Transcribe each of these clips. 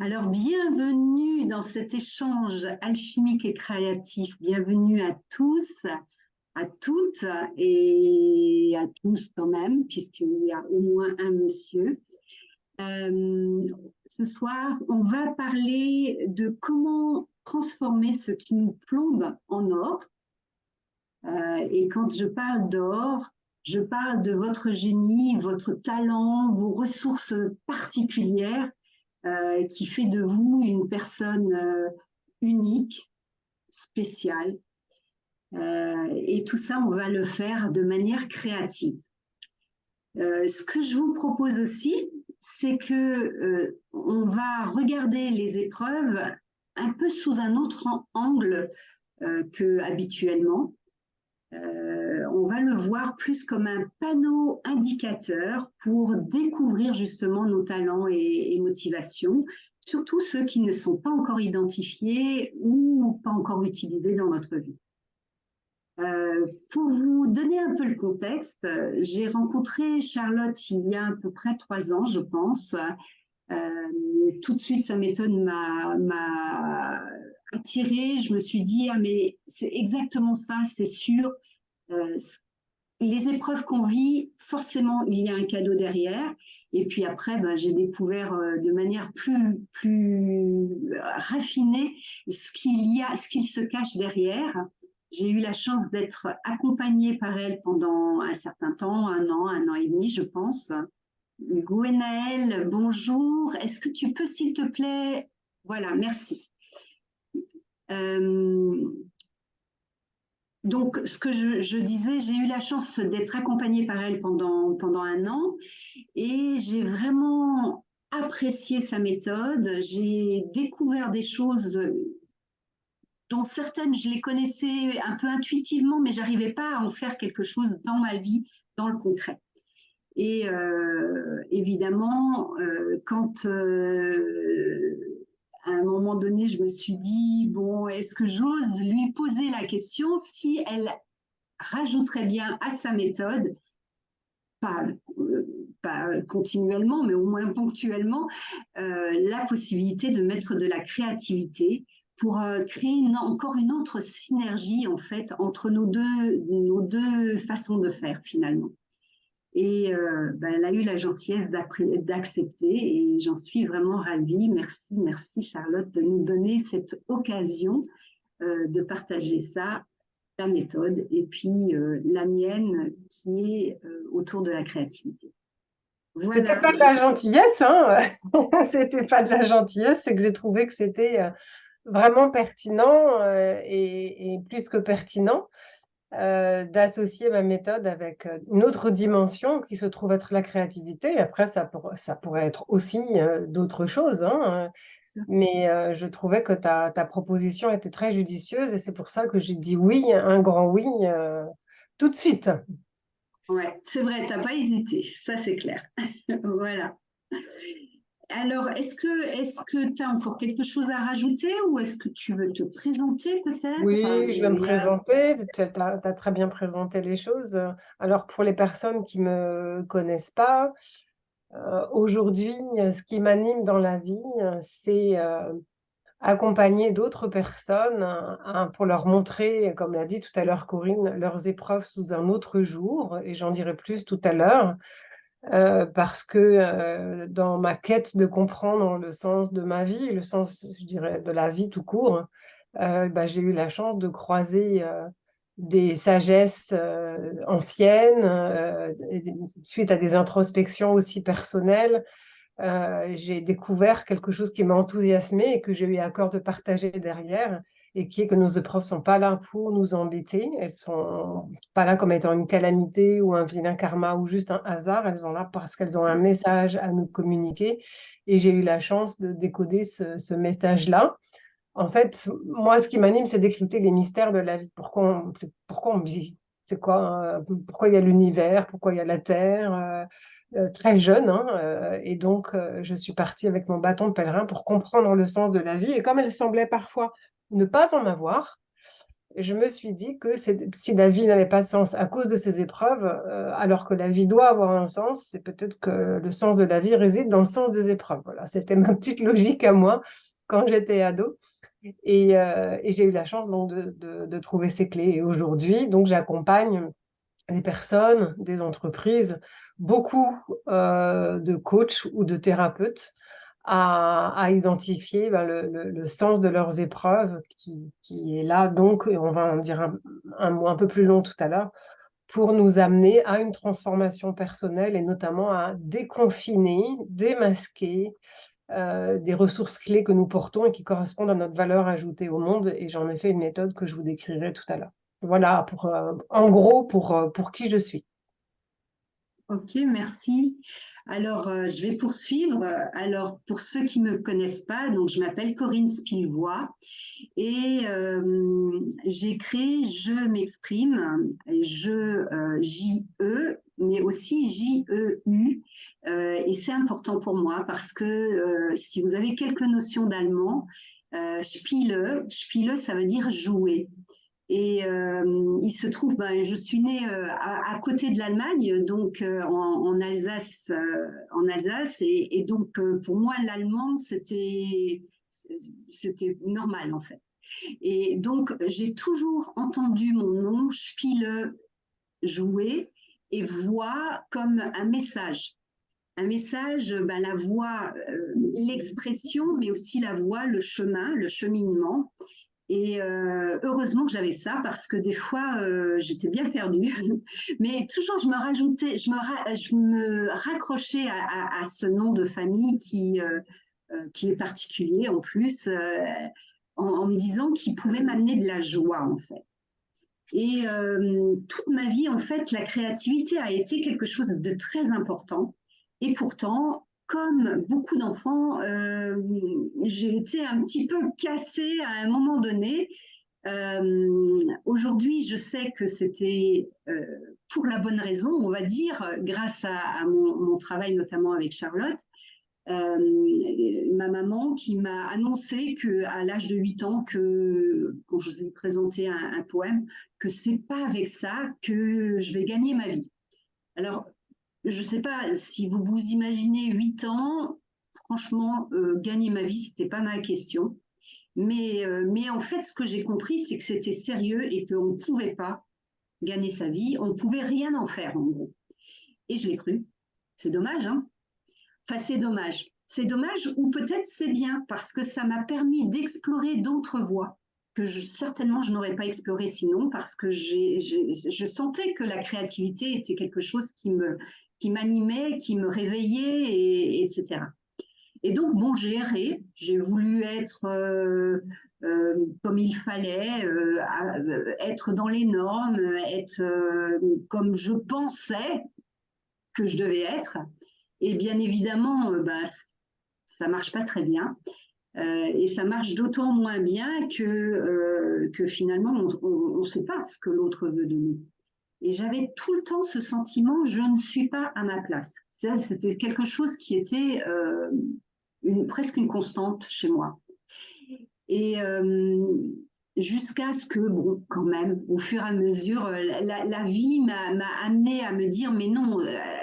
Alors, bienvenue dans cet échange alchimique et créatif. Bienvenue à tous, à toutes et à tous quand même, puisqu'il y a au moins un monsieur. Euh, Ce soir, on va parler de comment transformer ce qui nous plombe en or. Et quand je parle d'or, je parle de votre génie, votre talent, vos ressources particulières qui fait de vous une personne unique, spéciale. Et tout ça, on va le faire de manière créative. Ce que je vous propose aussi, c'est que on va regarder les épreuves un peu sous un autre angle que habituellement. On va le voir plus comme un panneau indicateur pour découvrir justement nos talents et motivations, surtout ceux qui ne sont pas encore identifiés ou pas encore utilisés dans notre vie. Pour vous donner un peu le contexte, j'ai rencontré Charlotte il y a à peu près 3 ans, je pense. Tout de suite, sa méthode m'a attirée. Je me suis dit, ah mais c'est exactement ça, c'est sûr. Euh, les épreuves qu'on vit, forcément, il y a un cadeau derrière. Et puis après, ben, j'ai découvert de manière plus raffinée ce qu'il se cache derrière. J'ai eu la chance d'être accompagnée par elle pendant un certain temps, un an et demi, je pense. Gwenaëlle, bonjour. Est-ce que tu peux, s'il te plaît, voilà, merci. Euh, donc, ce que je disais, j'ai eu la chance d'être accompagnée par elle pendant un an et j'ai vraiment apprécié sa méthode. J'ai découvert des choses dont certaines, je les connaissais un peu intuitivement, mais j'arrivais pas à en faire quelque chose dans ma vie, dans le concret. Et évidemment, quand à un moment donné, je me suis dit, bon, est-ce que j'ose lui poser la question si elle rajouterait bien à sa méthode, pas, pas continuellement, mais au moins ponctuellement, la possibilité de mettre de la créativité pour créer encore une autre synergie en fait entre nos deux façons de faire finalement. Et ben, elle a eu la gentillesse d'accepter et j'en suis vraiment ravie. Merci, merci Charlotte de nous donner cette occasion de partager ça, ta méthode, et puis la mienne qui est autour de la créativité. C'était Voilà. pas de la gentillesse, hein. C'était pas de la gentillesse, c'est que j'ai trouvé que c'était vraiment pertinent et plus que pertinent d'associer ma méthode avec une autre dimension qui se trouve être la créativité. Après, ça pourrait être aussi d'autres choses, hein. Mais je trouvais que ta proposition était très judicieuse et c'est pour ça que j'ai dit oui, un grand oui, tout de suite. Ouais, c'est vrai, t'as pas hésité, ça c'est clair. Voilà. Alors, est-ce que tu as encore quelque chose à rajouter ou est-ce que tu veux te présenter peut-être? Oui, je vais me présenter. Tu as très bien présenté les choses. Alors, pour les personnes qui me connaissent pas, aujourd'hui, ce qui m'anime dans la vie, c'est accompagner d'autres personnes pour leur montrer, comme l'a dit tout à l'heure Corinne, leurs épreuves sous un autre jour. Et j'en dirai plus tout à l'heure, parce que dans ma quête de comprendre le sens de ma vie, le sens, je dirais, de la vie tout court, bah, j'ai eu la chance de croiser des sagesses anciennes, suite à des introspections aussi personnelles. J'ai découvert quelque chose qui m'a enthousiasmée et que j'ai eu à cœur de partager derrière, et qui est que nos épreuves ne sont pas là pour nous embêter, elles ne sont pas là comme étant une calamité ou un vilain karma ou juste un hasard, elles sont là parce qu'elles ont un message à nous communiquer, et j'ai eu la chance de décoder ce message-là. En fait, moi, ce qui m'anime, c'est d'écouter les mystères de la vie. Pourquoi on vit? C'est quoi? Pourquoi il y a l'univers? Pourquoi il y a la Terre? Très jeune, hein, et donc je suis partie avec mon bâton de pèlerin pour comprendre le sens de la vie. Et comme elle semblait parfois ne pas en avoir, je me suis dit que si la vie n'avait pas de sens à cause de ces épreuves, alors que la vie doit avoir un sens, c'est peut-être que le sens de la vie réside dans le sens des épreuves. Voilà, c'était ma petite logique à moi quand j'étais ado. Et j'ai eu la chance donc de trouver ces clés. Et aujourd'hui, donc j'accompagne des personnes, des entreprises, beaucoup de coachs ou de thérapeutes à identifier le sens de leurs épreuves qui est là, donc, et on va en dire un mot un peu plus long tout à l'heure, pour nous amener à une transformation personnelle et notamment à déconfiner, démasquer des ressources clés que nous portons et qui correspondent à notre valeur ajoutée au monde. Et j'en ai fait une méthode que je vous décrirai tout à l'heure. Voilà, en gros, pour qui je suis. Ok, merci. Alors, je vais poursuivre. Alors, pour ceux qui me connaissent pas, donc je m'appelle Corinne Spilvois et j'ai créé Je m'exprime, J-E, mais aussi J-E-U. Et c'est important pour moi parce que si vous avez quelques notions d'allemand, Spiele, ça veut dire jouer. Et il se trouve, ben, je suis née à côté de l'Allemagne, donc en Alsace, et donc pour moi l'allemand c'était normal en fait. Et donc j'ai toujours entendu mon nom Spiele jouer et voix comme un message, ben, la voix, l'expression, mais aussi la voix, le chemin, le cheminement. Et heureusement que j'avais ça parce que des fois j'étais bien perdue, mais toujours je me raccrochais à ce nom de famille qui est particulier en plus, en me disant qu'il pouvait m'amener de la joie en fait. Et toute ma vie, en fait, la créativité a été quelque chose de très important. Et pourtant, comme beaucoup d'enfants, j'ai été un petit peu cassée à un moment donné. Aujourd'hui, je sais que c'était pour la bonne raison, on va dire, grâce à mon travail notamment avec Charlotte. Ma maman qui m'a annoncé qu'à l'âge de 8 ans, quand je lui présentais un poème, que c'est pas avec ça que je vais gagner ma vie. Alors, je ne sais pas si vous vous imaginez 8 ans, franchement, gagner ma vie, c'était pas ma question. Mais en fait, ce que j'ai compris, c'est que c'était sérieux et qu'on ne pouvait pas gagner sa vie, on ne pouvait rien en faire, en gros. Et je l'ai cru. C'est dommage, hein? Enfin, c'est dommage. C'est dommage ou peut-être c'est bien parce que ça m'a permis d'explorer d'autres voies que certainement je n'aurais pas exploré sinon parce que je sentais que la créativité était quelque chose qui m'animait, qui me réveillait, etc. Et donc, bon, j'ai erré, j'ai voulu être comme il fallait, être dans les normes, être comme je pensais que je devais être. Et bien évidemment, bah, ça marche pas très bien. Et ça marche d'autant moins bien que finalement, on ne sait pas ce que l'autre veut de nous. Et j'avais tout le temps ce sentiment, je ne suis pas à ma place. C'était quelque chose qui était presque une constante chez moi. Et jusqu'à ce que, bon, quand même, au fur et à mesure, la vie m'a amené à me dire, mais non,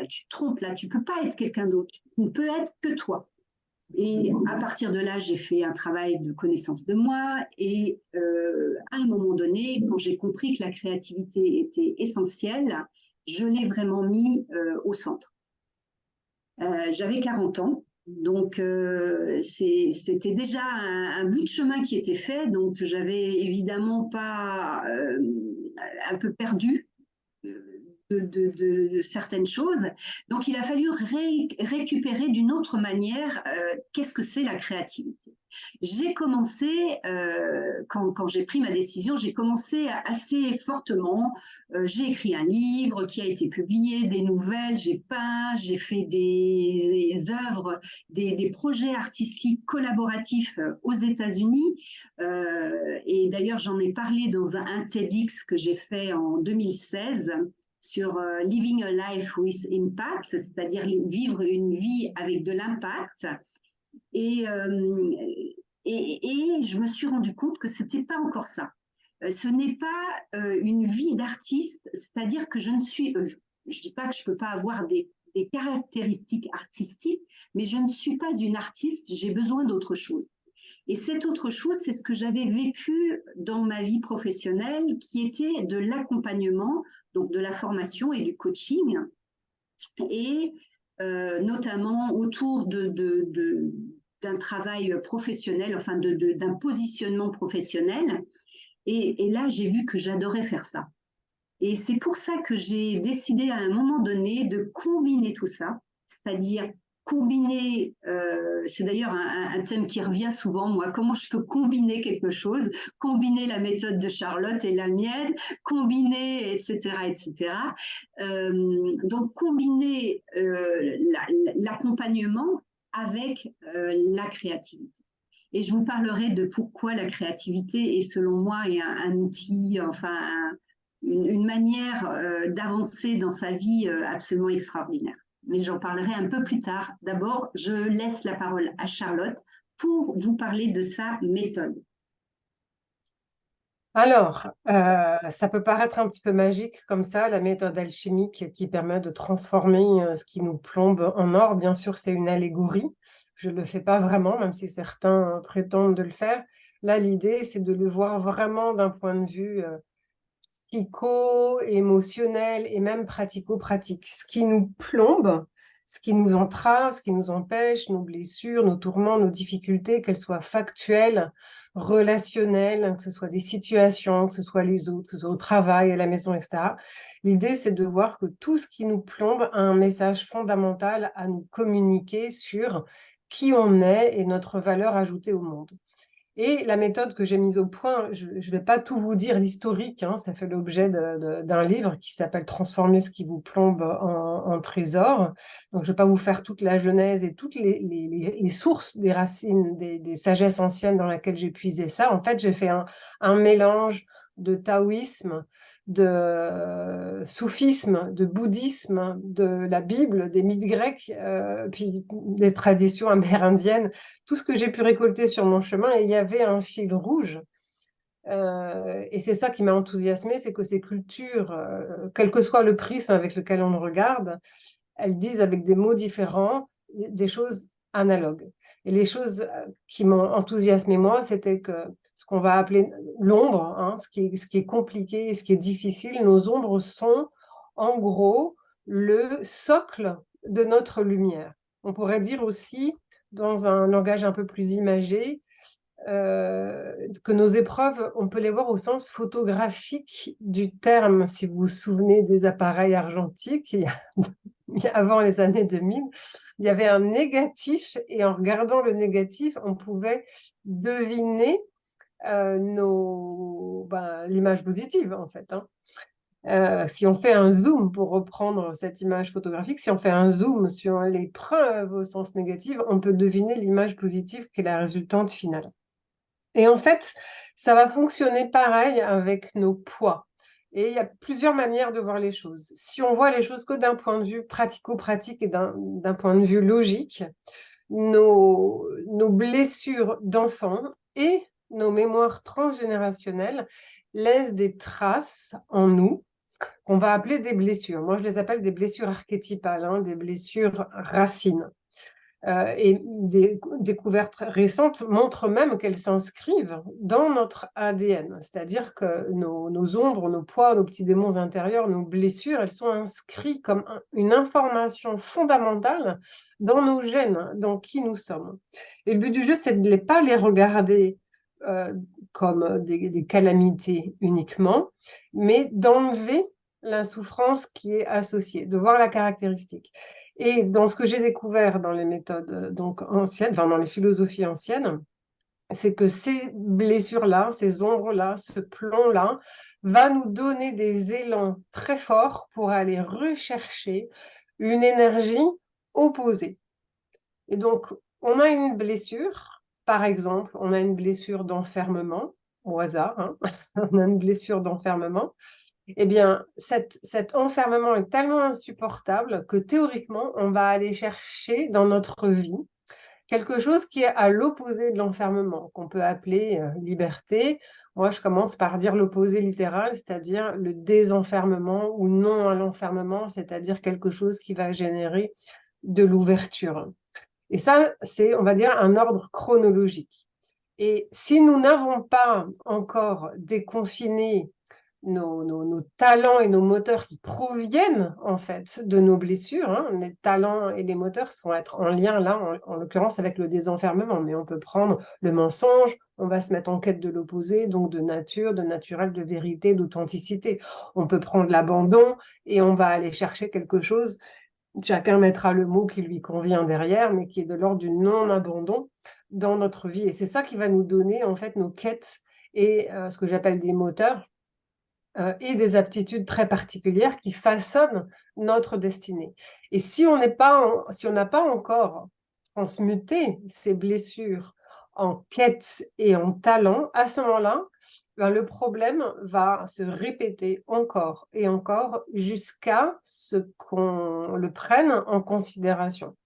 tu te trompes là, tu peux pas être quelqu'un d'autre, tu ne peux être que toi. Et à partir de là, j'ai fait un travail de connaissance de moi. Et à un moment donné, quand j'ai compris que la créativité était essentielle, je l'ai vraiment mis au centre. J'avais 40 ans, donc c'était déjà un bout de chemin qui était fait. Donc j'avais évidemment pas un peu perdu de certaines choses. Donc, il a fallu récupérer d'une autre manière qu'est-ce que c'est la créativité. J'ai commencé, quand j'ai pris ma décision, j'ai commencé assez fortement. J'ai écrit un livre qui a été publié, des nouvelles, j'ai peint, j'ai fait des œuvres, des projets artistiques collaboratifs aux États-Unis. Et d'ailleurs, j'en ai parlé dans un TEDx que j'ai fait en 2016 sur Living a Life with Impact, c'est-à-dire vivre une vie avec de l'impact. Et, euh, et je me suis rendu compte que c'était pas encore ça. Ce n'est pas une vie d'artiste, c'est-à-dire que je ne suis, je dis pas que je peux pas avoir des caractéristiques artistiques, mais je ne suis pas une artiste, j'ai besoin d'autre chose. Et cette autre chose, c'est ce que j'avais vécu dans ma vie professionnelle, qui était de l'accompagnement, donc de la formation et du coaching, et notamment autour d'un travail professionnel, enfin d'un positionnement professionnel. Et là, j'ai vu que j'adorais faire ça. Et c'est pour ça que j'ai décidé à un moment donné de combiner tout ça, c'est-à-dire combiner, c'est d'ailleurs un thème qui revient souvent, moi, comment je peux combiner quelque chose, combiner la méthode de Charlotte et la mienne, combiner, etc., etc. Donc, combiner l'accompagnement avec la créativité. Et je vous parlerai de pourquoi la créativité est, selon moi, un outil, enfin, une manière d'avancer dans sa vie absolument extraordinaire. Mais j'en parlerai un peu plus tard. D'abord, je laisse la parole à Charlotte pour vous parler de sa méthode. Alors, ça peut paraître un petit peu magique comme ça, la méthode alchimique qui permet de transformer ce qui nous plombe en or. Bien sûr, c'est une allégorie. Je ne le fais pas vraiment, même si certains prétendent de le faire. Là, l'idée, c'est de le voir vraiment d'un point de vue psycho-émotionnel et même pratico-pratique. Ce qui nous plombe, ce qui nous entrave, ce qui nous empêche, nos blessures, nos tourments, nos difficultés, qu'elles soient factuelles, relationnelles, que ce soit des situations, que ce soit les autres, que ce soit au travail, à la maison, etc. L'idée, c'est de voir que tout ce qui nous plombe a un message fondamental à nous communiquer sur qui on est et notre valeur ajoutée au monde. Et la méthode que j'ai mise au point, je ne vais pas tout vous dire l'historique, hein, ça fait l'objet d'un livre qui s'appelle « Transformer ce qui vous plombe en trésor ». Donc, je ne vais pas vous faire toute la genèse et toutes les sources des racines, des sagesses anciennes dans lesquelles j'ai puisé ça. En fait, j'ai fait un mélange de taoïsme, de soufisme, de bouddhisme, de la Bible, des mythes grecs, puis des traditions amérindiennes, tout ce que j'ai pu récolter sur mon chemin, et il y avait un fil rouge. Et c'est ça qui m'a enthousiasmée, c'est que ces cultures, quel que soit le prisme avec lequel on le regarde, elles disent avec des mots différents des choses analogues. Et les choses qui m'ont enthousiasmée, moi, c'était que ce qu'on va appeler l'ombre, hein, ce qui est compliqué et ce qui est difficile, nos ombres sont en gros le socle de notre lumière. On pourrait dire aussi, dans un langage un peu plus imagé, que nos épreuves, on peut les voir au sens photographique du terme. Si vous vous souvenez des appareils argentiques, avant les années 2000, il y avait un négatif, et en regardant le négatif, on pouvait deviner l'image positive, en fait. Si on fait un zoom, pour reprendre cette image photographique, si on fait un zoom sur les preuves au sens négatif, on peut deviner l'image positive qui est la résultante finale. Et en fait, ça va fonctionner pareil avec nos poids. Et il y a plusieurs manières de voir les choses. Si on voit les choses que d'un point de vue pratico-pratique et d'un point de vue logique, nos blessures d'enfants et nos mémoires transgénérationnelles laissent des traces en nous qu'on va appeler des blessures. Moi, je les appelle des blessures archétypales, hein, des blessures racines. Et des découvertes récentes montrent même qu'elles s'inscrivent dans notre ADN. C'est-à-dire que nos ombres, nos poids, nos petits démons intérieurs, nos blessures, elles sont inscrites comme une information fondamentale dans nos gènes, dans qui nous sommes. Et le but du jeu, c'est de ne pas les regarder comme des calamités uniquement, mais d'enlever la souffrance qui est associée, de voir la caractéristique. Et dans ce que j'ai découvert dans les méthodes donc anciennes, enfin dans les philosophies anciennes, c'est que ces blessures-là, ces ombres-là, ce plomb-là, va nous donner des élans très forts pour aller rechercher une énergie opposée. Et donc, on a une blessure, par exemple, on a une blessure d'enfermement, au hasard, hein, on a une blessure d'enfermement. Eh bien, cet enfermement est tellement insupportable que théoriquement, on va aller chercher dans notre vie quelque chose qui est à l'opposé de l'enfermement, qu'on peut appeler liberté. Moi, je commence par dire l'opposé littéral, c'est-à-dire le désenfermement ou non à l'enfermement, c'est-à-dire quelque chose qui va générer de l'ouverture. Et ça, c'est, on va dire, un ordre chronologique. Et si nous n'avons pas encore déconfiné nos talents et nos moteurs qui proviennent en fait de nos blessures, hein, les talents et les moteurs vont être en lien là, en l'occurrence avec le désenfermement, mais on peut prendre le mensonge, on va se mettre en quête de l'opposé, donc de nature, de naturel, de vérité, d'authenticité. On peut prendre l'abandon et on va aller chercher quelque chose. Chacun mettra le mot qui lui convient derrière, mais qui est de l'ordre du non-abandon dans notre vie. Et c'est ça qui va nous donner en fait nos quêtes et ce que j'appelle des moteurs et des aptitudes très particulières qui façonnent notre destinée. Et si on n'a pas encore transmuté ces blessures en quêtes et en talents, à ce moment-là, ben, le problème va se répéter encore et encore jusqu'à ce qu'on le prenne en considération.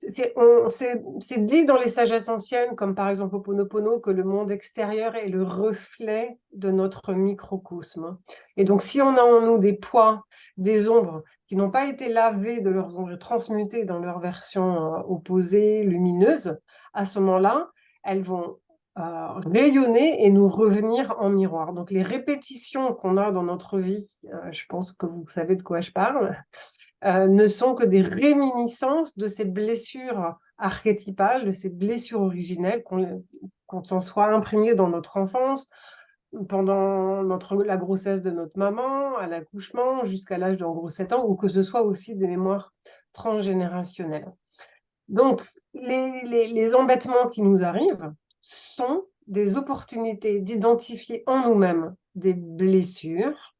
C'est dit dans les sagesses anciennes, comme par exemple Ho'oponopono, que le monde extérieur est le reflet de notre microcosme. Et donc, si on a en nous des poids, des ombres qui n'ont pas été lavées de leurs ombres et transmutées dans leur version opposée, lumineuse, à ce moment-là, elles vont rayonner et nous revenir en miroir. Donc, les répétitions qu'on a dans notre vie, je pense que vous savez de quoi je parle, ne sont que des réminiscences de ces blessures archétypales, de ces blessures originelles qu'on s'en soit imprégné dans notre enfance, pendant la grossesse de notre maman, à l'accouchement, jusqu'à l'âge d'en 7 ans, ou que ce soit aussi des mémoires transgénérationnelles. Donc, les embêtements qui nous arrivent sont des opportunités d'identifier en nous-mêmes des blessures.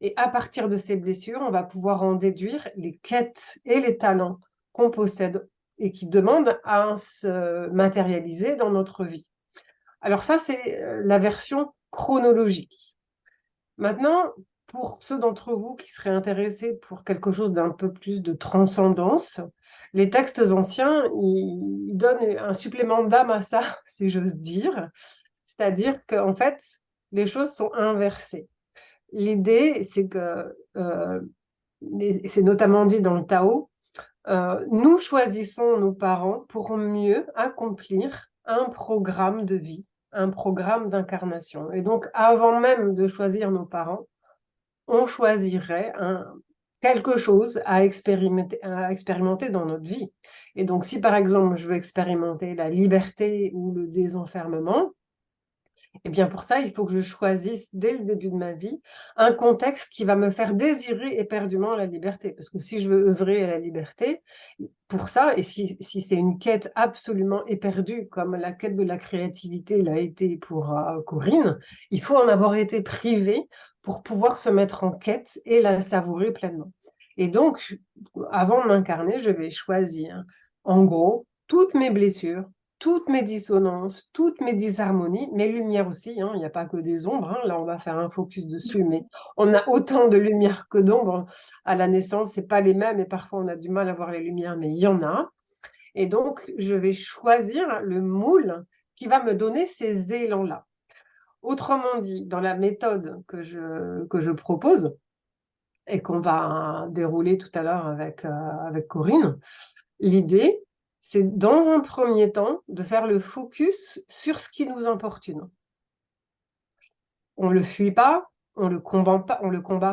Et à partir de ces blessures, on va pouvoir en déduire les quêtes et les talents qu'on possède et qui demandent à se matérialiser dans notre vie. Alors ça, c'est la version chronologique. Maintenant, pour ceux d'entre vous qui seraient intéressés pour quelque chose d'un peu plus de transcendance, les textes anciens, ils donnent un supplément d'âme à ça, si j'ose dire. C'est-à-dire qu'en fait, les choses sont inversées. L'idée, c'est que, c'est notamment dit dans le Tao, nous choisissons nos parents pour mieux accomplir un programme de vie, un programme d'incarnation. Et donc, avant même de choisir nos parents, on choisirait quelque chose à expérimenter dans notre vie. Et donc, si par exemple, je veux expérimenter la liberté ou le désenfermement, et bien pour ça, il faut que je choisisse dès le début de ma vie un contexte qui va me faire désirer éperdument la liberté. Parce que si je veux œuvrer à la liberté, pour ça, et si c'est une quête absolument éperdue, comme la quête de la créativité l'a été pour Corinne, il faut en avoir été privé pour pouvoir se mettre en quête et la savourer pleinement. Et donc, avant de m'incarner, je vais choisir, en gros, toutes mes blessures, toutes mes dissonances, toutes mes disharmonies, mes lumières aussi, hein, il n'y a pas que des ombres, hein, là on va faire un focus dessus, mais on a autant de lumière que d'ombres à la naissance, c'est pas les mêmes et parfois on a du mal à voir les lumières, mais il y en a. Et donc je vais choisir le moule qui va me donner ces élans-là. Autrement dit, dans la méthode que je propose et qu'on va dérouler tout à l'heure avec Corinne, l'idée, c'est dans un premier temps de faire le focus sur ce qui nous importune. On ne le fuit pas, on le combat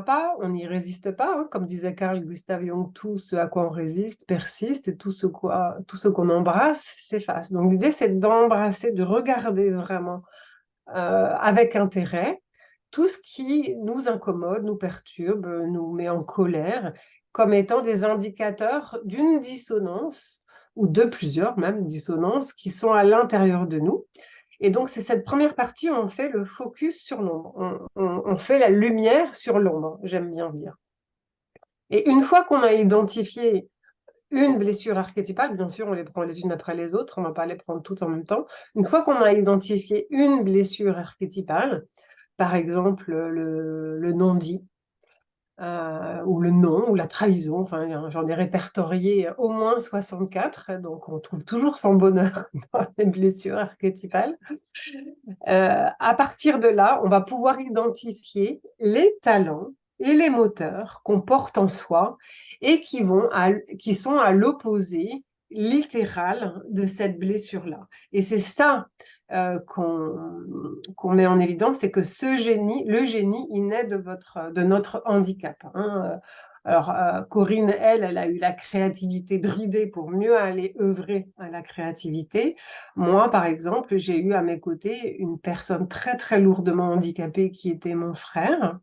pas, on n'y résiste pas. Hein. Comme disait Carl Gustav Jung, tout ce à quoi on résiste persiste et tout ce qu'on embrasse s'efface. Donc l'idée, c'est d'embrasser, de regarder vraiment avec intérêt tout ce qui nous incommode, nous perturbe, nous met en colère, comme étant des indicateurs d'une dissonance, ou de plusieurs même dissonances qui sont à l'intérieur de nous. Et donc, c'est cette première partie où on fait le focus sur l'ombre. On fait la lumière sur l'ombre, j'aime bien dire. Et une fois qu'on a identifié une blessure archétypale, bien sûr, on les prend les unes après les autres, on ne va pas les prendre toutes en même temps. Une fois qu'on a identifié une blessure archétypale, par exemple le non-dit, ou le non, ou la trahison. Enfin, j'en ai répertorié au moins 64, donc on trouve toujours son bonheur dans les blessures archétypales. À partir de là, on va pouvoir identifier les talents et les moteurs qu'on porte en soi et qui sont à l'opposé littéral de cette blessure-là. Et c'est ça qu'on met en évidence, c'est que le génie, il naît de notre handicap. Hein. Alors, Corinne, elle a eu la créativité bridée pour mieux aller œuvrer à la créativité. Moi, par exemple, j'ai eu à mes côtés une personne très, très lourdement handicapée qui était mon frère,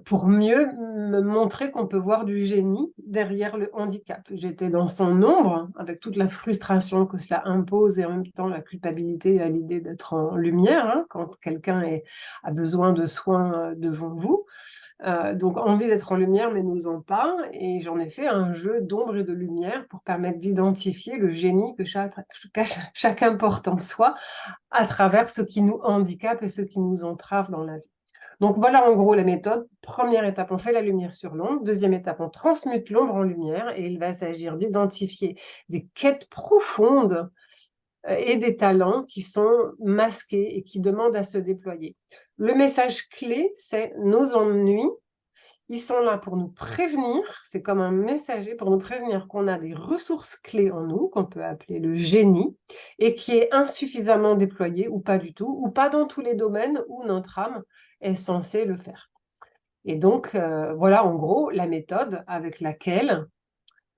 pour mieux me montrer qu'on peut voir du génie derrière le handicap. J'étais dans son ombre, avec toute la frustration que cela impose et en même temps la culpabilité à l'idée d'être en lumière, hein, quand quelqu'un a besoin de soins devant vous. Donc envie d'être en lumière mais n'osant pas, et j'en ai fait un jeu d'ombre et de lumière pour permettre d'identifier le génie que chacun porte en soi à travers ce qui nous handicape et ce qui nous entrave dans la vie. Donc voilà en gros la méthode. Première étape, on fait la lumière sur l'ombre. Deuxième étape, on transmute l'ombre en lumière, et il va s'agir d'identifier des quêtes profondes et des talents qui sont masqués et qui demandent à se déployer. Le message clé, c'est nos ennuis. Ils sont là pour nous prévenir, c'est comme un messager pour nous prévenir qu'on a des ressources clés en nous, qu'on peut appeler le génie, et qui est insuffisamment déployé ou pas du tout, ou pas dans tous les domaines où notre âme est censée le faire. Et donc, voilà en gros la méthode avec laquelle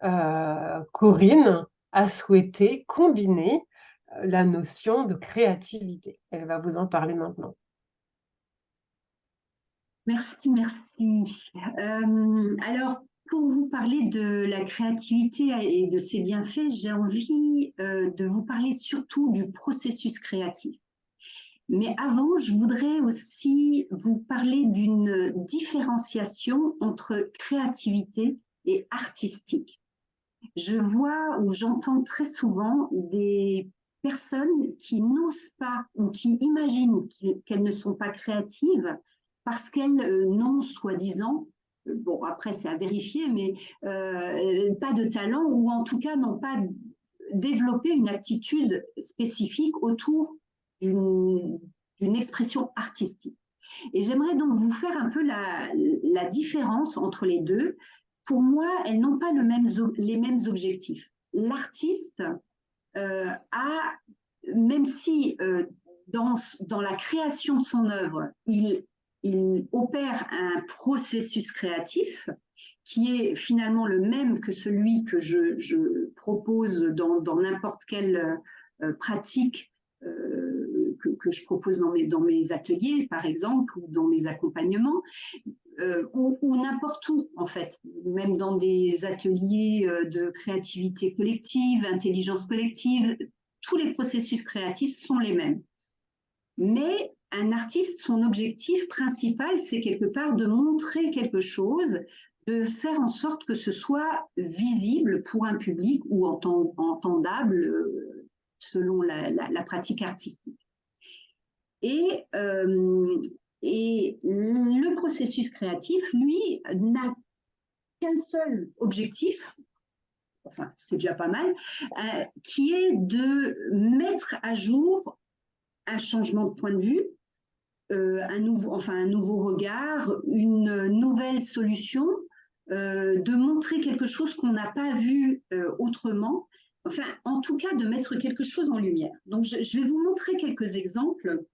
Corinne a souhaité combiner la notion de créativité. Elle va vous en parler maintenant. Merci, merci. Alors, pour vous parler de la créativité et de ses bienfaits, j'ai envie de vous parler surtout du processus créatif. Mais avant, je voudrais aussi vous parler d'une différenciation entre créativité et artistique. Je vois ou j'entends très souvent des personnes qui n'osent pas ou qui imaginent qu'elles ne sont pas créatives parce qu'elles n'ont soi-disant, bon après c'est à vérifier, mais pas de talent ou en tout cas n'ont pas développé une aptitude spécifique autour d'une expression artistique. Et j'aimerais donc vous faire un peu la différence entre les deux. Pour moi, elles n'ont pas les mêmes objectifs. L'artiste a, même si dans la création de son œuvre, il opère un processus créatif qui est finalement le même que celui que je propose dans n'importe quelle pratique que je propose dans mes ateliers, par exemple, ou dans mes accompagnements, ou n'importe où, en fait, même dans des ateliers de créativité collective, intelligence collective, tous les processus créatifs sont les mêmes. Mais un artiste, son objectif principal, c'est quelque part de montrer quelque chose, de faire en sorte que ce soit visible pour un public ou entendable selon la pratique artistique. Et le processus créatif, lui, n'a qu'un seul objectif, enfin c'est déjà pas mal, qui est de mettre à jour un changement de point de vue, un nouveau regard, une nouvelle solution, de montrer quelque chose qu'on n'a pas vu autrement, enfin en tout cas de mettre quelque chose en lumière. Donc je vais vous montrer quelques exemples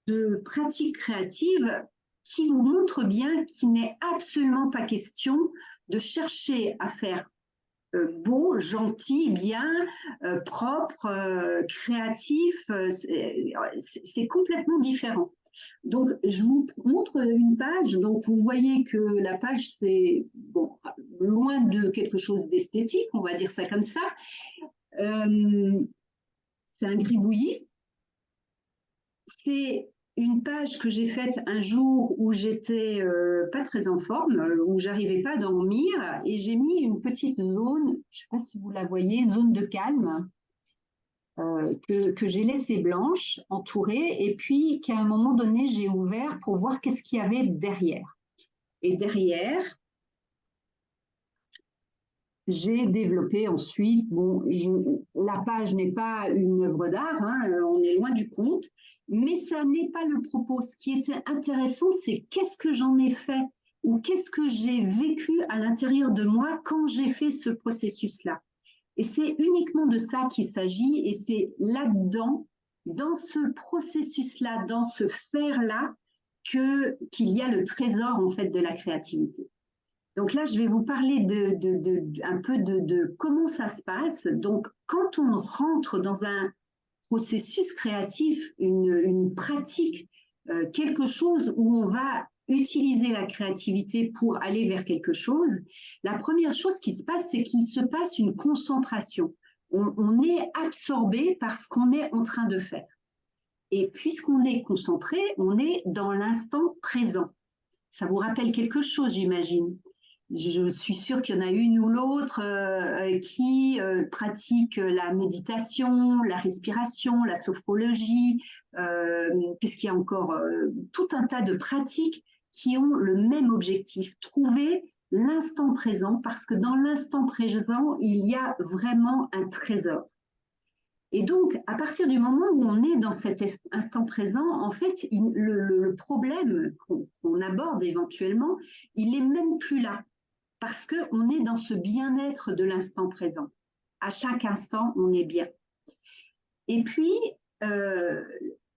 de pratiques créatives qui vous montrent bien qu'il n'est absolument pas question de chercher à faire beau, gentil, bien, propre, créatif. C'est complètement différent. Donc, je vous montre une page. Donc, vous voyez que la page, c'est bon, loin de quelque chose d'esthétique, on va dire ça comme ça. C'est un gribouillis. C'est une page que j'ai faite un jour où j'étais pas très en forme, où j'arrivais pas à dormir, et j'ai mis une petite zone, je sais pas si vous la voyez, zone de calme, que j'ai laissée blanche, entourée, et puis qu'à un moment donné j'ai ouvert pour voir qu'est-ce qu'il y avait derrière. Et derrière, j'ai développé ensuite, bon, la page n'est pas une œuvre d'art, hein, on est loin du compte, mais ça n'est pas le propos. Ce qui était intéressant, c'est qu'est-ce que j'en ai fait ou qu'est-ce que j'ai vécu à l'intérieur de moi quand j'ai fait ce processus-là. Et c'est uniquement de ça qu'il s'agit, et c'est là-dedans, dans ce processus-là, dans ce faire-là, qu'il y a le trésor en fait de la créativité. Donc là, je vais vous parler un peu de comment ça se passe. Donc, quand on rentre dans un processus créatif, une pratique, quelque chose où on va utiliser la créativité pour aller vers quelque chose, la première chose qui se passe, c'est qu'il se passe une concentration. On est absorbé par ce qu'on est en train de faire. Et puisqu'on est concentré, on est dans l'instant présent. Ça vous rappelle quelque chose, j'imagine. Je suis sûre qu'il y en a une ou l'autre qui pratique la méditation, la respiration, la sophrologie, puisqu'il y a encore tout un tas de pratiques qui ont le même objectif, trouver l'instant présent, parce que dans l'instant présent, il y a vraiment un trésor. Et donc, à partir du moment où on est dans cet instant présent, en fait, le problème qu'on aborde éventuellement, il n'est même plus là, parce qu'on est dans ce bien-être de l'instant présent. À chaque instant, on est bien. Et puis,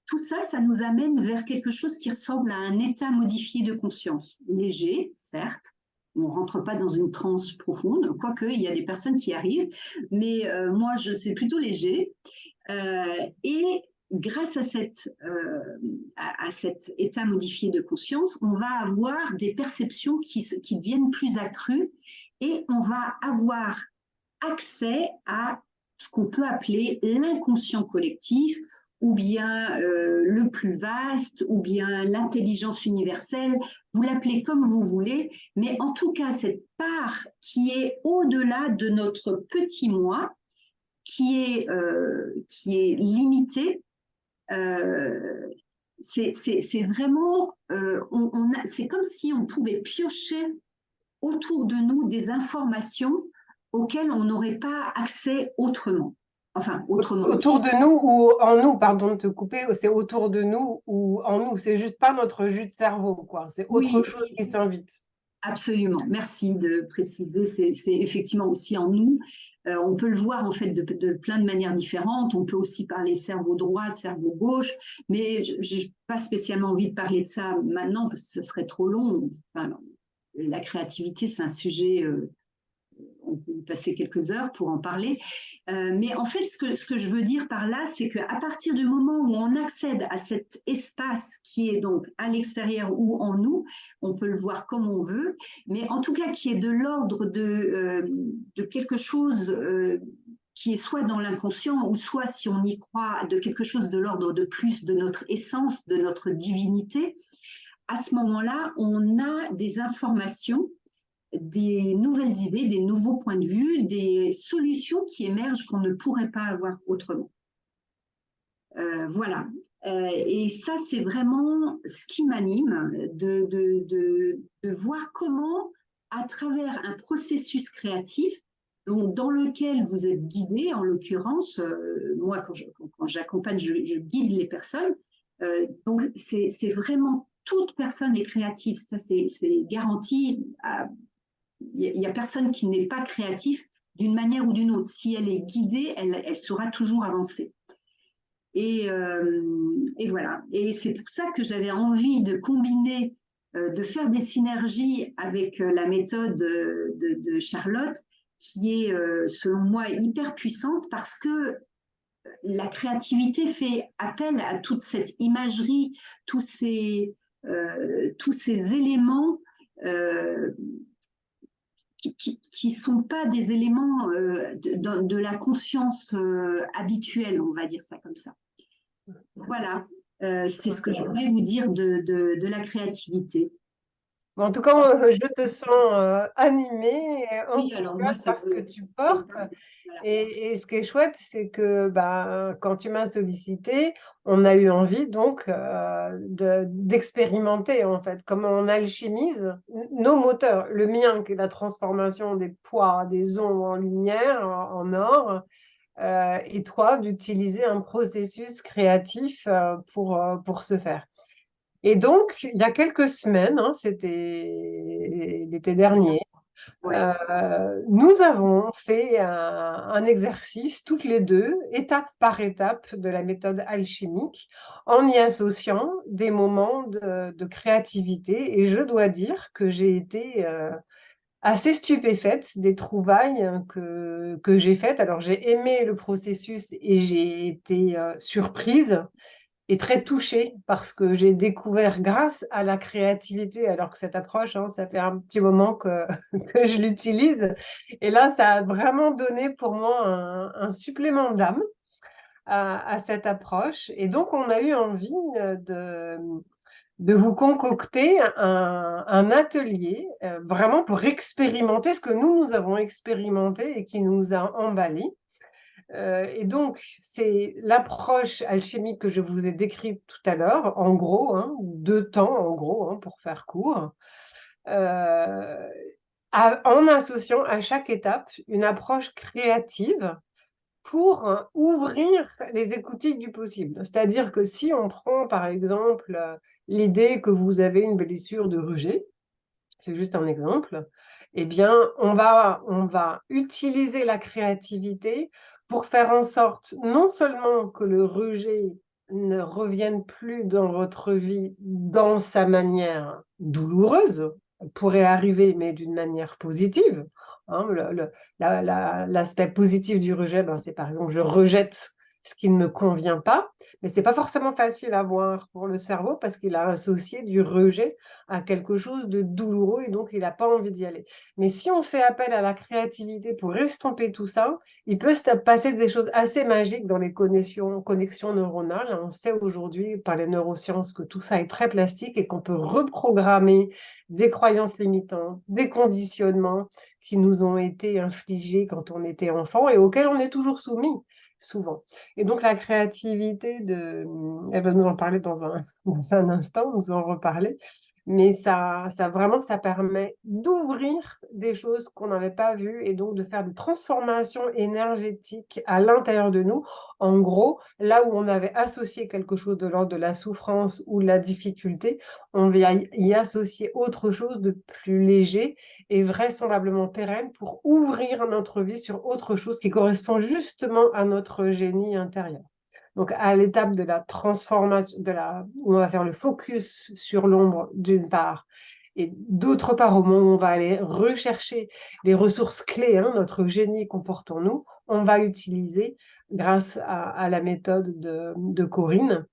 tout ça, ça nous amène vers quelque chose qui ressemble à un état modifié de conscience. Léger, certes, on ne rentre pas dans une transe profonde, quoique il y a des personnes qui arrivent, mais moi, c'est plutôt léger. Et grâce à cet état modifié de conscience, on va avoir des perceptions qui deviennent plus accrues et on va avoir accès à ce qu'on peut appeler l'inconscient collectif, ou bien le plus vaste, ou bien l'intelligence universelle, vous l'appelez comme vous voulez, mais en tout cas, cette part qui est au-delà de notre petit moi, qui est limitée, c'est vraiment, c'est comme si on pouvait piocher autour de nous des informations auxquelles on n'aurait pas accès autrement. Enfin, autrement. Autour de nous ou en nous, pardon de te couper, c'est autour de nous ou en nous, c'est juste pas notre jus de cerveau, quoi. C'est autre Oui, chose qui s'invite. absolument. Merci de préciser. C'est effectivement aussi en nous. On peut le voir en fait de plein de manières différentes. On peut aussi parler cerveau droit, cerveau gauche, mais je n'ai pas spécialement envie de parler de ça maintenant parce que ce serait trop long. Enfin, la créativité, c'est un sujet on peut y passer quelques heures pour en parler. Mais en fait, ce que je veux dire par là, c'est qu'à partir du moment où on accède à cet espace qui est donc à l'extérieur ou en nous, on peut le voir comme on veut, mais en tout cas qui est de l'ordre de quelque chose qui est soit dans l'inconscient ou soit, si on y croit, de quelque chose de l'ordre de plus de notre essence, de notre divinité, à ce moment-là, on a des informations, des nouvelles idées, des nouveaux points de vue, des solutions qui émergent qu'on ne pourrait pas avoir autrement. Voilà. Et ça, c'est vraiment ce qui m'anime, de voir comment, à travers un processus créatif, donc dans lequel vous êtes guidé, en l'occurrence, moi, quand j'accompagne, je guide les personnes. Donc, c'est vraiment toute personne est créative, ça c'est garanti. Il n'y a personne qui n'est pas créatif d'une manière ou d'une autre. Si elle est guidée, elle saura toujours avancer. Et voilà. Et c'est pour ça que j'avais envie de combiner, de faire des synergies avec la méthode de Charlotte, qui est, selon moi, hyper puissante parce que la créativité fait appel à toute cette imagerie, tous ces éléments qui sont pas des éléments de la conscience habituelle, on va dire ça comme ça. Voilà, c'est ce que je voulais vous dire de la créativité. Mais en tout cas, je te sens animée, en Oui, tout alors cas, moi, ça par ce que me... tu ça me portes. parle. Voilà. Et ce qui est chouette, c'est que ben, quand tu m'as sollicité, on a eu envie donc d'expérimenter en fait comment on alchimise nos moteurs. Le mien, qui est la transformation des poids, des ondes en lumière, en or, et toi, d'utiliser un processus créatif pour ce faire. Et donc, il y a quelques semaines, hein, c'était l'été Rien. dernier, Ouais. nous avons fait un exercice toutes les deux, étape par étape, de la méthode alchimique, en y associant des moments de créativité. Et je dois dire que j'ai été assez stupéfaite des trouvailles que j'ai faites. Alors, j'ai aimé le processus et j'ai été surprise et très touchée parce que j'ai découvert grâce à la créativité, alors que cette approche, hein, ça fait un petit moment que je l'utilise. Et là, ça a vraiment donné pour moi un supplément d'âme à cette approche. Et donc, on a eu envie de vous concocter un atelier vraiment pour expérimenter ce que nous avons expérimenté et qui nous a emballés. Et donc, c'est l'approche alchimique que je vous ai décrite tout à l'heure, en gros, hein, 2 temps, en gros, hein, pour faire court, euh, en associant à chaque étape une approche créative pour ouvrir les écoutilles du possible. C'est-à-dire que si on prend, par exemple, l'idée que vous avez une blessure de rejet, c'est juste un exemple, eh bien, on va utiliser la créativité pour faire en sorte non seulement que le rejet ne revienne plus dans votre vie dans sa manière douloureuse, pourrait arriver, mais d'une manière positive. Hein, l'aspect positif du rejet, ben, c'est par exemple, je rejette ce qui ne me convient pas, mais c'est pas forcément facile à voir pour le cerveau parce qu'il a associé du rejet à quelque chose de douloureux et donc il n'a pas envie d'y aller. Mais si on fait appel à la créativité pour estomper tout ça, il peut se passer des choses assez magiques dans les connexions neuronales. On sait aujourd'hui par les neurosciences que tout ça est très plastique et qu'on peut reprogrammer des croyances limitantes, des conditionnements qui nous ont été infligés quand on était enfant et auxquels on est toujours soumis souvent. Et donc la créativité elle va nous en parler dans un instant, nous en reparler, mais ça vraiment, ça permet d'ouvrir des choses qu'on n'avait pas vues et donc de faire des transformations énergétiques à l'intérieur de nous. En gros, là où on avait associé quelque chose de l'ordre de la souffrance ou de la difficulté, on va y associer autre chose de plus léger et vraisemblablement pérenne pour ouvrir notre vie sur autre chose qui correspond justement à notre génie intérieur. Donc, à l'étape de la transformation, où on va faire le focus sur l'ombre d'une part, et d'autre part, au moment où on va aller rechercher les ressources clés, hein, notre génie qu'on porte en nous, on va utiliser, grâce à la méthode de Corinne,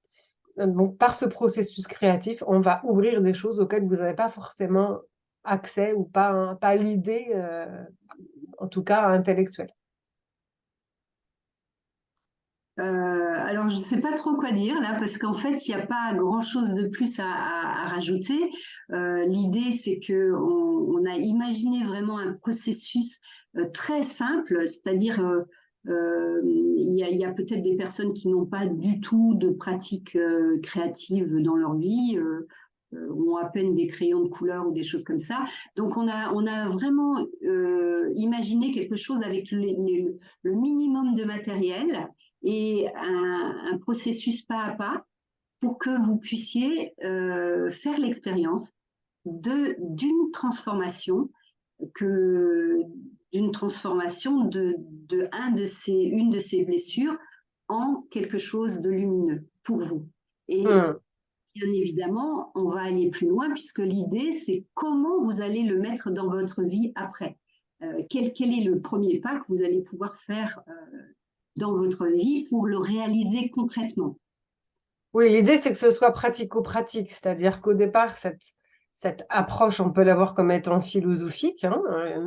donc par ce processus créatif, on va ouvrir des choses auxquelles vous n'avez pas forcément accès ou pas l'idée, en tout cas intellectuelle. Alors, je ne sais pas trop quoi dire là, parce qu'en fait, il n'y a pas grand-chose de plus à rajouter. L'idée, c'est que on a imaginé vraiment un processus très simple, c'est-à-dire il y a peut-être des personnes qui n'ont pas du tout de pratique créative dans leur vie. Ont à peine des crayons de couleur ou des choses comme ça. Donc on a vraiment imaginé quelque chose avec le minimum de matériel et un processus pas à pas pour que vous puissiez faire l'expérience d'une transformation que d'une transformation une de ces blessures en quelque chose de lumineux pour vous. Et Hmm. bien évidemment, on va aller plus loin puisque l'idée, c'est comment vous allez le mettre dans votre vie après. Quel est le premier pas que vous allez pouvoir faire dans votre vie pour le réaliser concrètement. Oui, l'idée, c'est que ce soit pratico-pratique, c'est-à-dire qu'au départ, cette approche, on peut l'avoir comme étant philosophique, hein,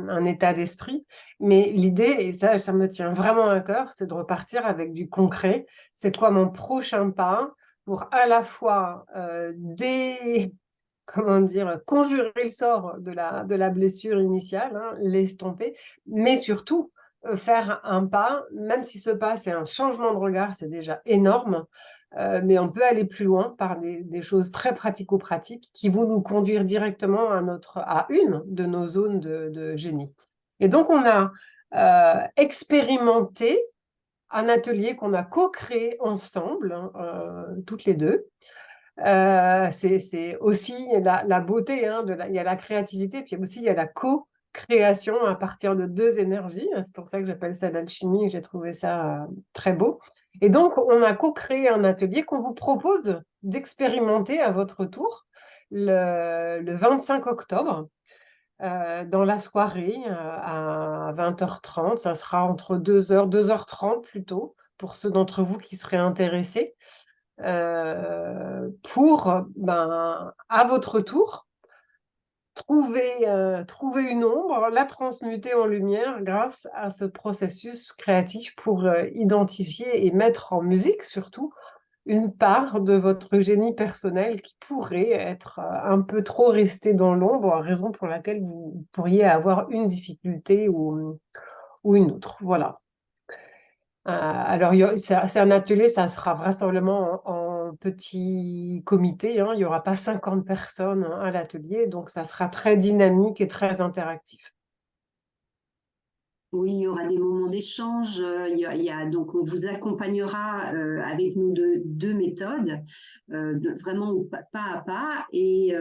un état d'esprit, mais l'idée, et ça me tient vraiment à cœur, c'est de repartir avec du concret. C'est quoi mon prochain pas pour à la fois comment dire, conjurer le sort de la blessure initiale, hein, l'estomper, mais surtout faire un pas, même si ce pas, c'est un changement de regard, c'est déjà énorme, mais on peut aller plus loin par des choses très pratico-pratiques qui vont nous conduire directement à une de nos zones de génie. Et donc, on a expérimenté un atelier qu'on a co-créé ensemble, hein, toutes les deux. C'est aussi la beauté, hein, il y a la créativité, puis aussi il y a la co-création à partir de deux énergies. C'est pour ça que j'appelle ça l'alchimie, et j'ai trouvé ça très beau. Et donc, on a co-créé un atelier qu'on vous propose d'expérimenter à votre tour le 25 octobre. Dans la soirée, à 20h30, ça sera entre 2h, 2h30 plutôt, pour ceux d'entre vous qui seraient intéressés, pour, à votre tour, trouver une ombre, la transmuter en lumière grâce à ce processus créatif pour identifier et mettre en musique surtout une part de votre génie personnel qui pourrait être un peu trop resté dans l'ombre, raison pour laquelle vous pourriez avoir une difficulté ou une autre. Voilà. Alors, c'est un atelier, ça sera vraisemblablement en petit comité, hein. Il n'y aura pas 50 personnes, hein, à l'atelier, donc ça sera très dynamique et très interactif. Oui, il y aura des moments d'échange. Donc, on vous accompagnera avec nos deux méthodes, vraiment pas à pas. Et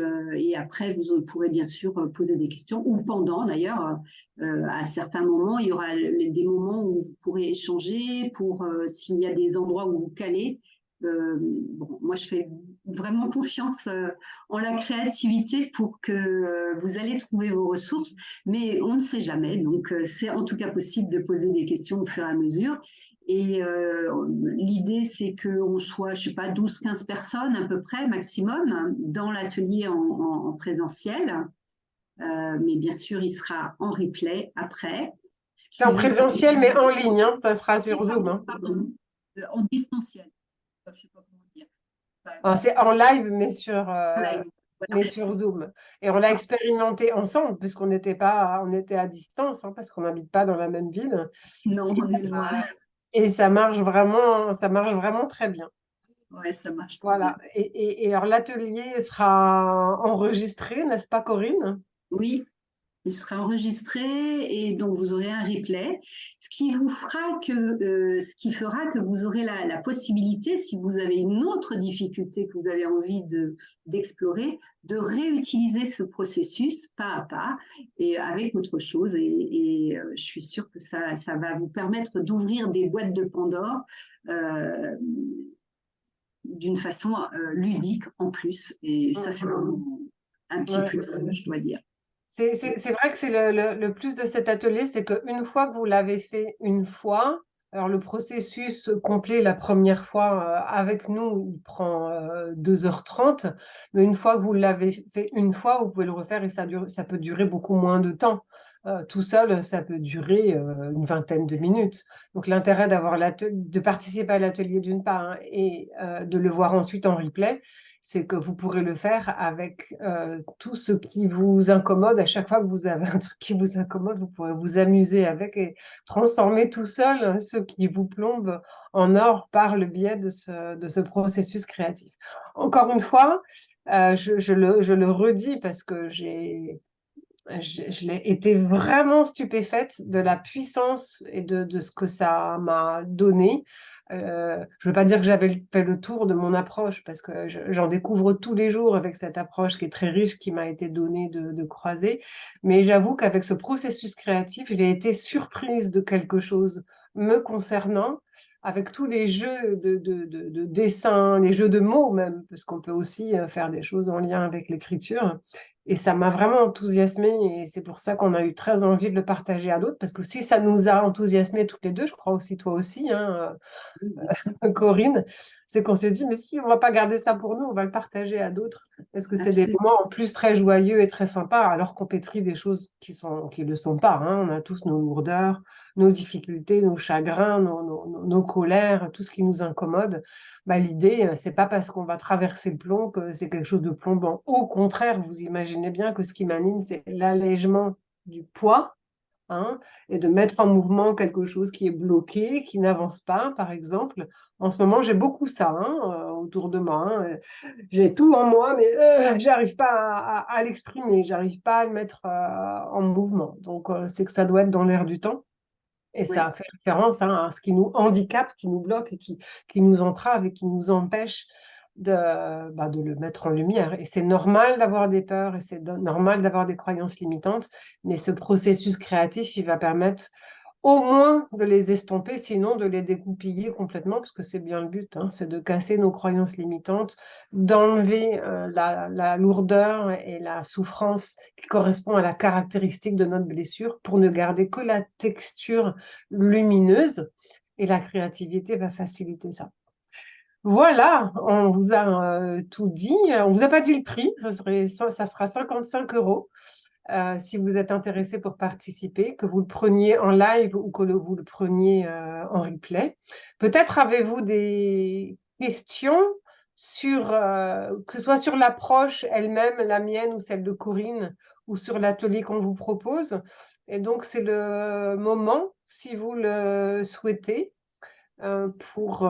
après, vous pourrez bien sûr poser des questions, ou pendant d'ailleurs, à certains moments, il y aura des moments où vous pourrez échanger pour s'il y a des endroits où vous calez. Bon, moi, je fais vraiment confiance en la créativité pour que vous allez trouver vos ressources. Mais on ne sait jamais, donc c'est en tout cas possible de poser des questions au fur et à mesure. Et l'idée, c'est qu'on soit, je sais pas, 12-15 personnes à peu près, maximum, dans l'atelier en présentiel. Mais bien sûr, il sera en replay après. Ce C'est en qui vous présentiel, mais en ligne, hein, ça sera sur Zoom, pardon, hein. pardon, en distanciel. Je sais pas comment dire. Enfin, C'est en live, en live. mais Voilà. sur Zoom. Et on l'a expérimenté ensemble, puisqu'on n'était pas, on était à distance, hein, parce qu'on n'habite pas dans la même ville. Non, Et, on est loin. et ça marche vraiment très bien. Ouais, ça marche très bien. Voilà. Et alors, l'atelier sera enregistré, n'est-ce pas, Corinne? Oui, il sera enregistré et donc vous aurez un replay, ce qui fera que vous aurez la possibilité, si vous avez une autre difficulté que vous avez envie d'explorer, de réutiliser ce processus pas à pas et avec autre chose. Je suis sûre que ça va vous permettre d'ouvrir des boîtes de Pandore euh, d'une façon ludique en plus. Et ça, c'est vraiment un petit Ouais. plus, je dois dire. C'est vrai que c'est le plus de cet atelier, c'est qu'une fois que vous l'avez fait une fois, alors le processus complet la première fois avec nous, il prend 2h30, mais une fois que vous l'avez fait une fois, vous pouvez le refaire et ça peut durer beaucoup moins de temps. Tout seul, ça peut durer une vingtaine de minutes. Donc l'intérêt de participer à l'atelier d'une part, hein, et de le voir ensuite en replay, c'est que vous pourrez le faire avec tout ce qui vous incommode. À chaque fois que vous avez un truc qui vous incommode, vous pourrez vous amuser avec et transformer tout seul ce qui vous plombe en or par le biais de ce processus créatif. Encore une fois, je le redis parce que je l'ai été vraiment stupéfaite de la puissance et de ce que ça m'a donné. Je ne veux pas dire que j'avais fait le tour de mon approche parce que j'en découvre tous les jours avec cette approche qui est très riche, qui m'a été donnée de croiser. Mais j'avoue qu'avec ce processus créatif, j'ai été surprise de quelque chose me concernant, avec tous les jeux de dessin, les jeux de mots même, parce qu'on peut aussi faire des choses en lien avec l'écriture. Et ça m'a vraiment enthousiasmée et c'est pour ça qu'on a eu très envie de le partager à d'autres, parce que si ça nous a enthousiasmés toutes les deux, je crois aussi toi aussi, hein, Corinne, c'est qu'on s'est dit, mais si on ne va pas garder ça pour nous, on va le partager à d'autres, parce que c'est des Absolument. moments en plus très joyeux et très sympas, alors qu'on pétrit des choses qui le sont pas, hein. On a tous nos lourdeurs, nos difficultés, nos chagrins, nos colères, tout ce qui nous incommode, bah, l'idée, c'est pas parce qu'on va traverser le plomb que c'est quelque chose de plombant. Au contraire, vous imaginez bien que ce qui m'anime, c'est l'allègement du poids, hein, et de mettre en mouvement quelque chose qui est bloqué, qui n'avance pas, par exemple. En ce moment, j'ai beaucoup ça, hein, autour de moi, hein. J'ai tout en moi, mais j'arrive pas à l'exprimer, j'arrive pas à le mettre en mouvement. Donc, c'est que ça doit être dans l'air du temps. Et ça Oui, fait référence, hein, à ce qui nous handicape, qui nous bloque et qui nous entrave et qui nous empêche de le mettre en lumière. Et c'est normal d'avoir des peurs et c'est normal d'avoir des croyances limitantes, mais ce processus créatif, il va permettre au moins de les estomper, sinon de les dégoupiller complètement, parce que c'est bien le but, hein, c'est de casser nos croyances limitantes, d'enlever la lourdeur et la souffrance qui correspond à la caractéristique de notre blessure pour ne garder que la texture lumineuse, et la créativité va faciliter ça. Voilà, on vous a tout dit. On vous a pas dit le prix, ça sera 55 €. Si vous êtes intéressé pour participer, que vous le preniez en live ou que vous le preniez en replay. Peut-être avez-vous des questions sur, que ce soit sur l'approche elle-même, la mienne ou celle de Corinne, ou sur l'atelier qu'on vous propose. Et donc, c'est le moment, si vous le souhaitez, pour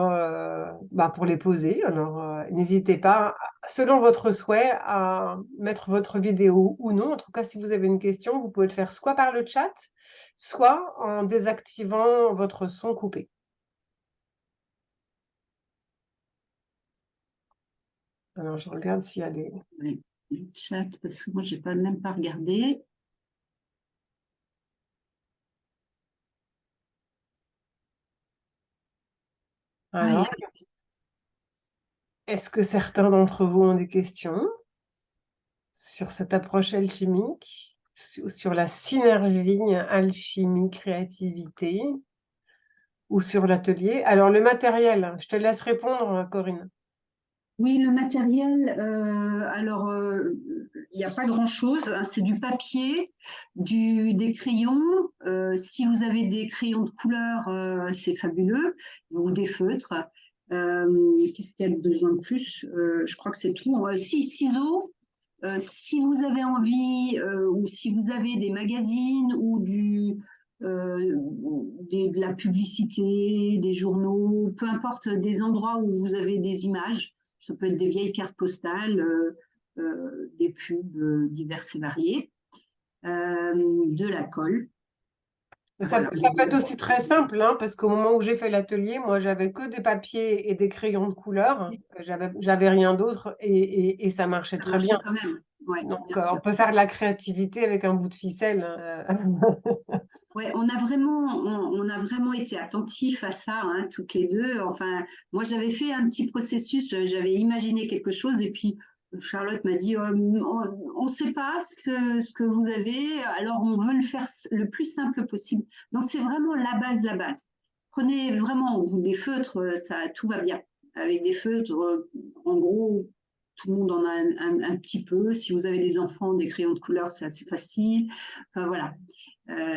les poser. Alors, n'hésitez pas, selon votre souhait, à mettre votre vidéo ou non. En tout cas, si vous avez une question, vous pouvez le faire soit par le chat, soit en désactivant votre son coupé. Alors, je regarde s'il y a des... oui. Le chat, parce que moi, j'ai pas même pas regardé. Ah, Alors, est-ce que certains d'entre vous ont des questions sur cette approche alchimique, sur la synergie alchimie-créativité, ou sur l'atelier? Alors, le matériel, je te laisse répondre, Corinne. oui, le matériel, alors, il n'y a pas grand-chose, hein, c'est du papier, des crayons. Si vous avez des crayons de couleur, c'est fabuleux, ou des feutres. Qu'est-ce qu'il y a de besoin de plus? Je crois que c'est tout. Si, ciseaux. Si vous avez envie, ou si vous avez des magazines ou de la publicité, des journaux, peu importe, des endroits où vous avez des images, ça peut être des vieilles cartes postales, des pubs diverses et variées, de la colle. Ça, Voilà. ça peut être aussi très simple, hein, parce qu'au moment où j'ai fait l'atelier, moi, j'avais que des papiers et des crayons de couleur. J'avais rien d'autre et ça marchait Ça très marchait bien. quand même, ouais, Donc, bien on sûr. peut faire de la créativité avec un bout de ficelle. Ouais, on a vraiment été attentifs à ça, hein, toutes les deux. Enfin, moi, j'avais fait un petit processus, j'avais imaginé quelque chose, et puis Charlotte m'a dit, on ne sait pas ce que vous avez, alors on veut le faire le plus simple possible. Donc, c'est vraiment la base, la base. Prenez vraiment des feutres, ça, tout va bien. Avec des feutres, en gros, tout le monde en a un petit peu. Si vous avez des enfants, des crayons de couleur, c'est assez facile. Enfin, voilà.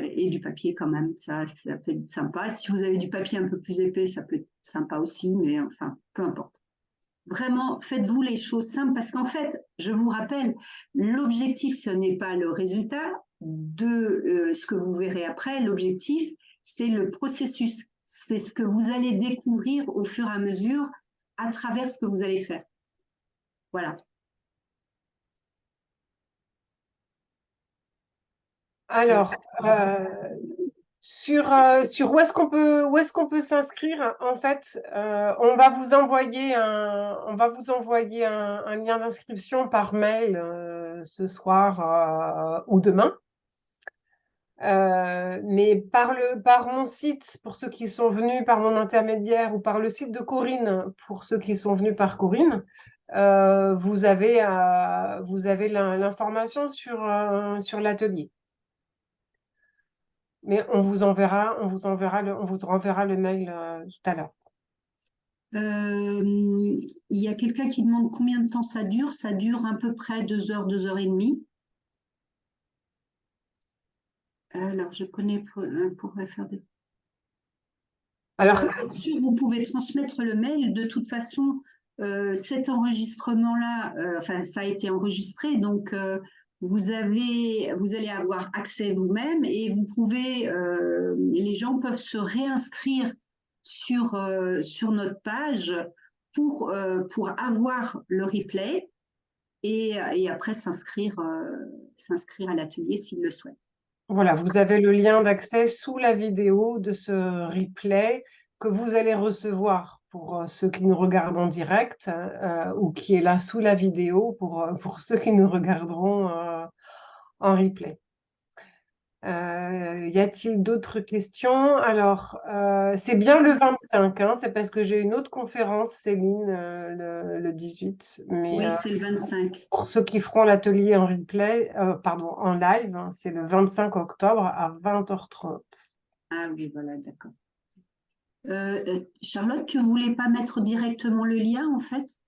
Et du papier quand même, ça peut être sympa. Si vous avez du papier un peu plus épais, ça peut être sympa aussi, mais enfin, peu importe. Vraiment, faites-vous les choses simples parce qu'en fait, je vous rappelle, l'objectif, ce n'est pas le résultat de ce que vous verrez après. L'objectif, c'est le processus. C'est ce que vous allez découvrir au fur et à mesure à travers ce que vous allez faire. Voilà. Alors, sur où est-ce qu'on peut s'inscrire, en fait, on va vous envoyer un lien d'inscription par mail ce soir ou demain. Mais par mon site, pour ceux qui sont venus par mon intermédiaire, ou par le site de Corinne, pour ceux qui sont venus par Corinne, vous avez l'information sur l'atelier. Mais on vous renverra le mail tout à l'heure. Il y a quelqu'un qui demande combien de temps ça dure. Ça dure à peu près 2 heures, 2 heures et demie. Alors, je connais, pourrait faire des... Alors, Bien sûr, vous pouvez transmettre le mail. De toute façon, cet enregistrement-là, enfin, ça a été enregistré, donc vous allez avoir accès vous-même et vous pouvez, les gens peuvent se réinscrire sur notre page pour avoir le replay et après s'inscrire à l'atelier s'ils le souhaitent. voilà, vous avez le lien d'accès sous la vidéo de ce replay que vous allez recevoir pour ceux qui nous regardent en direct ou qui est là sous la vidéo pour ceux qui nous regarderont en replay. Y a-t-il d'autres questions? Alors, c'est bien le 25, hein, c'est parce que j'ai une autre conférence, Céline, le 18. Mais Oui, c'est le 25. pour ceux qui feront l'atelier en replay, pardon, en live, hein, c'est le 25 octobre à 20h30. Ah oui, voilà, d'accord. Charlotte, tu voulais pas mettre directement le lien en fait?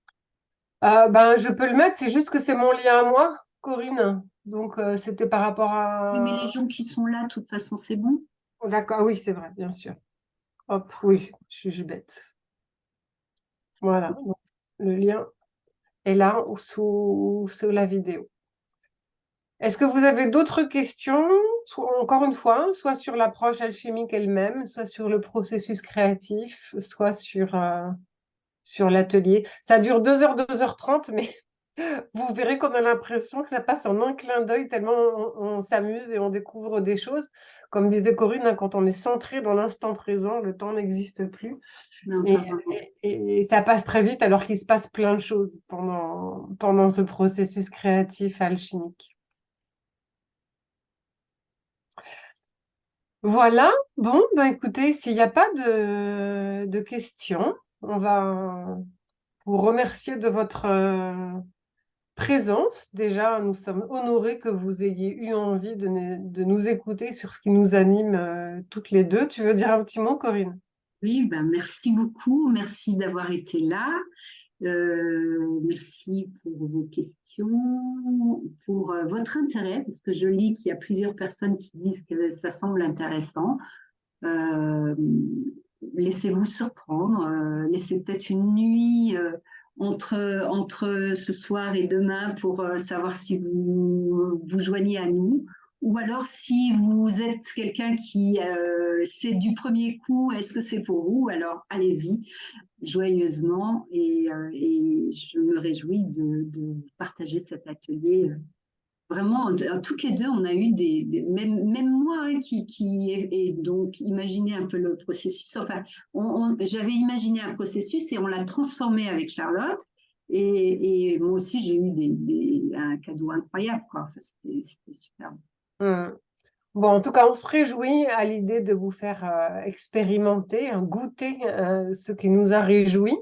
Ben, je peux le mettre, c'est juste que c'est mon lien à moi, Corinne. Donc, c'était par rapport Oui, mais à... les gens qui sont là, de toute façon, c'est bon. Oh, d'accord, oui, c'est vrai, bien sûr. Hop, oui, je suis bête. Voilà, donc, le lien est là sous la vidéo. Est-ce que vous avez d'autres questions, encore une fois, soit sur l'approche alchimique elle-même, soit sur le processus créatif, soit sur l'atelier? Ça dure 2 heures, 2h30, mais vous verrez qu'on a l'impression que ça passe en un clin d'œil tellement on s'amuse et on découvre des choses. Comme disait Corinne, hein, quand on est centré dans l'instant présent, le temps n'existe plus. Non, Et, pas vraiment. et ça passe très vite alors qu'il se passe plein de choses pendant ce processus créatif alchimique. Voilà, bon, ben écoutez, s'il n'y a pas de questions, on va vous remercier de votre présence. Déjà, nous sommes honorés que vous ayez eu envie de nous écouter sur ce qui nous anime toutes les deux. Tu veux dire un petit mot, Corinne? Oui, ben merci beaucoup. Merci d'avoir été là. Merci pour vos questions, pour votre intérêt, parce que je lis qu'il y a plusieurs personnes qui disent que ça semble intéressant. Euh, Laissez-vous surprendre, laissez peut-être une nuit entre ce soir et demain pour savoir si vous vous joignez à nous. Ou alors si vous êtes quelqu'un qui c'est du premier coup, est-ce que c'est pour vous? Alors allez-y joyeusement et je me réjouis de partager cet atelier vraiment, toutes les deux, on a eu même moi hein, qui est donc imaginé un peu le processus. Enfin, j'avais imaginé un processus et on l'a transformé avec Charlotte. Et moi aussi, j'ai eu un cadeau incroyable, quoi. Enfin, c'était super. Hmm. Bon, en tout cas, on se réjouit à l'idée de vous faire expérimenter, goûter ce qui nous a réjouis.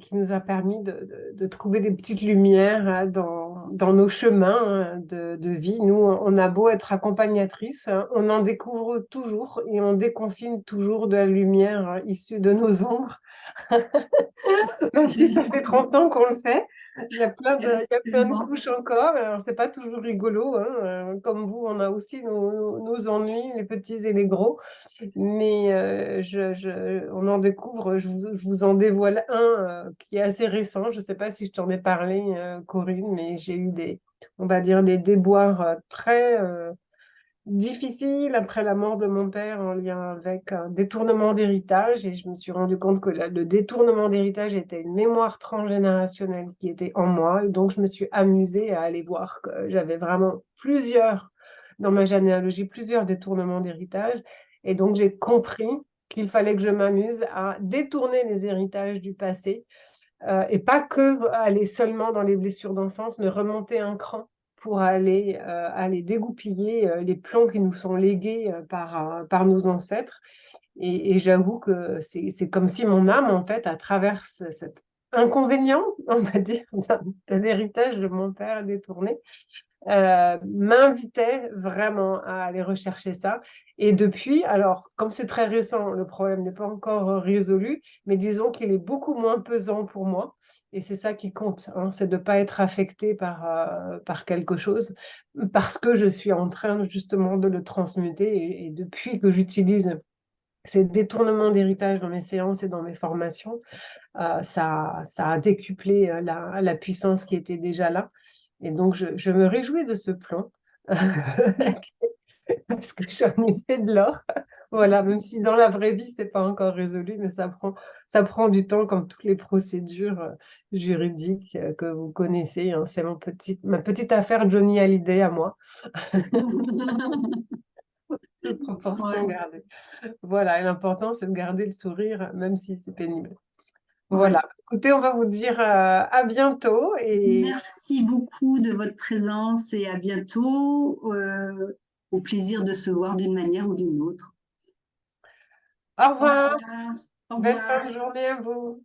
Qui nous a permis de trouver des petites lumières dans nos chemins de vie. Nous, on a beau être accompagnatrices, on en découvre toujours et on déconfine toujours de la lumière issue de nos ombres. Même si ça fait 30 ans qu'on le fait, il y a plein de Absolument. couches encore. Alors, c'est pas toujours rigolo, hein. Comme vous, on a aussi nos ennuis, les petits et les gros. Mais on en découvre, je vous en dévoile un qui est assez récent. Je ne sais pas si je t'en ai parlé, Corinne, mais j'ai eu on va dire, des déboires très difficiles après la mort de mon père en lien avec un détournement d'héritage. Et je me suis rendu compte que le détournement d'héritage était une mémoire transgénérationnelle qui était en moi. Et donc, je me suis amusée à aller voir que j'avais vraiment dans ma généalogie, plusieurs détournements d'héritage. Et donc, j'ai compris qu'il fallait que je m'amuse à détourner les héritages du passé et pas que aller seulement dans les blessures d'enfance, mais remonter un cran pour aller dégoupiller les plombs qui nous sont légués par nos ancêtres. Et j'avoue que c'est comme si mon âme, en fait, à travers cet inconvénient, on va dire, d'un héritage de mon père détourné, m'invitait vraiment à aller rechercher ça. Et depuis, alors, comme c'est très récent, le problème n'est pas encore résolu, mais disons qu'il est beaucoup moins pesant pour moi. Et c'est ça qui compte, hein, c'est de ne pas être affecté par quelque chose, parce que je suis en train justement de le transmuter. Et depuis que j'utilise ces détournements d'héritage dans mes séances et dans mes formations, ça a décuplé la puissance qui était déjà là. Et donc, je me réjouis de ce plan parce que j'en ai fait de l'or. Voilà, même si dans la vraie vie, c'est pas encore résolu, mais ça prend du temps comme toutes les procédures juridiques que vous connaissez, hein. C'est ma petite affaire Johnny Hallyday à moi, toute proportion Ouais, gardée. Voilà, et l'important, c'est de garder le sourire, même si c'est pénible. ouais. Voilà. Écoutez, on va vous dire à bientôt et Merci beaucoup de votre présence et à bientôt. Au plaisir de se voir d'une manière ou d'une autre. au Au revoir. revoir. Au Belle fin revoir. de journée à vous.